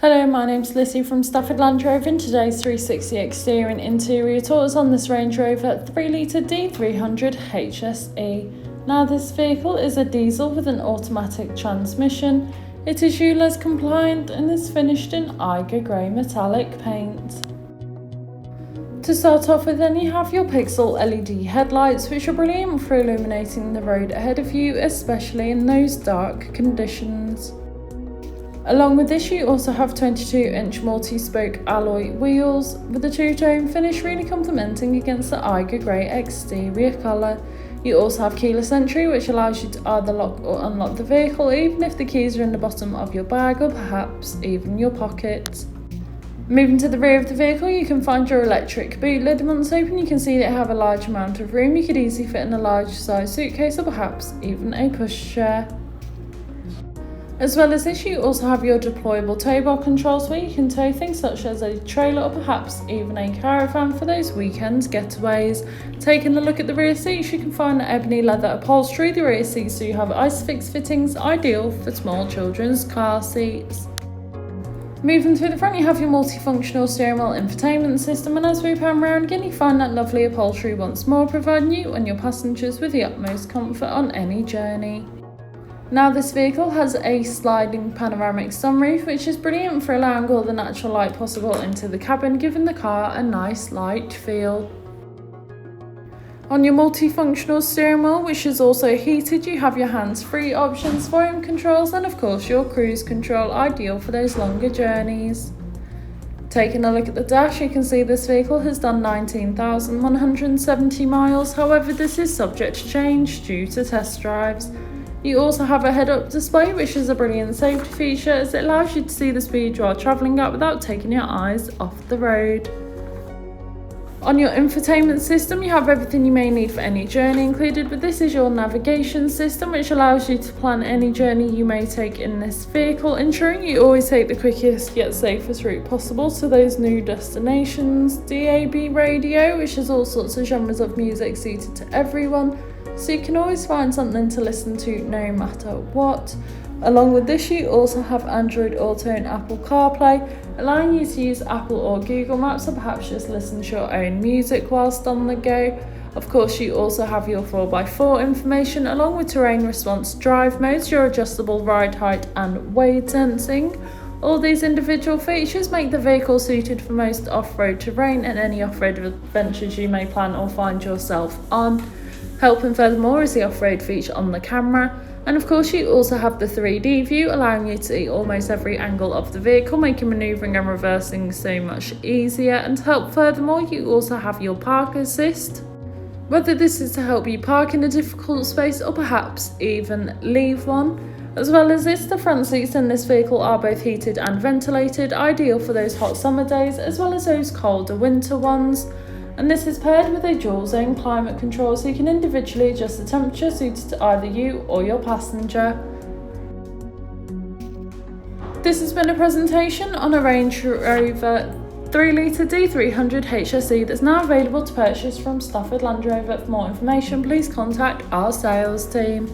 Hello, my name's Lizzie from Stafford Land Rover, and today's 360 exterior and interior tours on this Range Rover 3-litre D300 HSE. Now this vehicle is a diesel with an automatic transmission. It is ULEZ compliant and is finished in Eiger grey metallic paint. To start off with, then you have your pixel LED headlights, which are brilliant for illuminating the road ahead of you, especially in those dark conditions. Along with this, you also have 22-inch multi-spoke alloy wheels with a two-tone finish, really complementing against the Eiger grey exterior colour. You also have keyless entry, which allows you to either lock or unlock the vehicle, even if the keys are in the bottom of your bag or perhaps even your pocket. Moving to the rear of the vehicle, you can find your electric boot lid. Once open, you can see that it have a large amount of room. You could easily fit in a large size suitcase or perhaps even a pushchair. As well as this, you also have your deployable tow bar controls, where you can tow things such as a trailer or perhaps even a caravan for those weekend getaways. Taking a look at the rear seats, you can find ebony leather upholstery. The rear seats do have ISOFIX fittings, ideal for small children's car seats. Moving through the front, you have your multifunctional steering wheel infotainment system, and as we pan around again, you find that lovely upholstery once more, providing you and your passengers with the utmost comfort on any journey. Now this vehicle has a sliding panoramic sunroof, which is brilliant for allowing all the natural light possible into the cabin, giving the car a nice light feel. On your multifunctional steering wheel, which is also heated, you have your hands-free options, volume controls, and of course your cruise control, ideal for those longer journeys. Taking a look at the dash, you can see this vehicle has done 19,170 miles, however this is subject to change due to test drives. You also have a head-up display, which is a brilliant safety feature as it allows you to see the speed you are travelling at without taking your eyes off the road. On your infotainment system, you have everything you may need for any journey included, but this is your navigation system, which allows you to plan any journey you may take in this vehicle, ensuring you always take the quickest yet safest route possible to those new destinations. DAB radio, which has all sorts of genres of music suited to everyone, so you can always find something to listen to no matter what. Along with this, you also have Android Auto and Apple CarPlay, allowing you to use Apple or Google Maps or perhaps just listen to your own music whilst on the go. Of course, you also have your 4x4 information along with terrain response drive modes, your adjustable ride height and weight sensing. All these individual features make the vehicle suited for most off-road terrain and any off-road adventures you may plan or find yourself on. Helping furthermore is the off-road feature on the camera, and of course you also have the 3D view, allowing you to see almost every angle of the vehicle, making manoeuvring and reversing so much easier. And to help furthermore, you also have your park assist, whether this is to help you park in a difficult space or perhaps even leave one. As well as this, the front seats in this vehicle are both heated and ventilated, ideal for those hot summer days as well as those colder winter ones. And this is paired with a dual zone climate control, so you can individually adjust the temperature suited to either you or your passenger. This has been a presentation on a Range Rover 3-litre D300 HSE that's now available to purchase from Stafford Land Rover. For more information, please contact our sales team.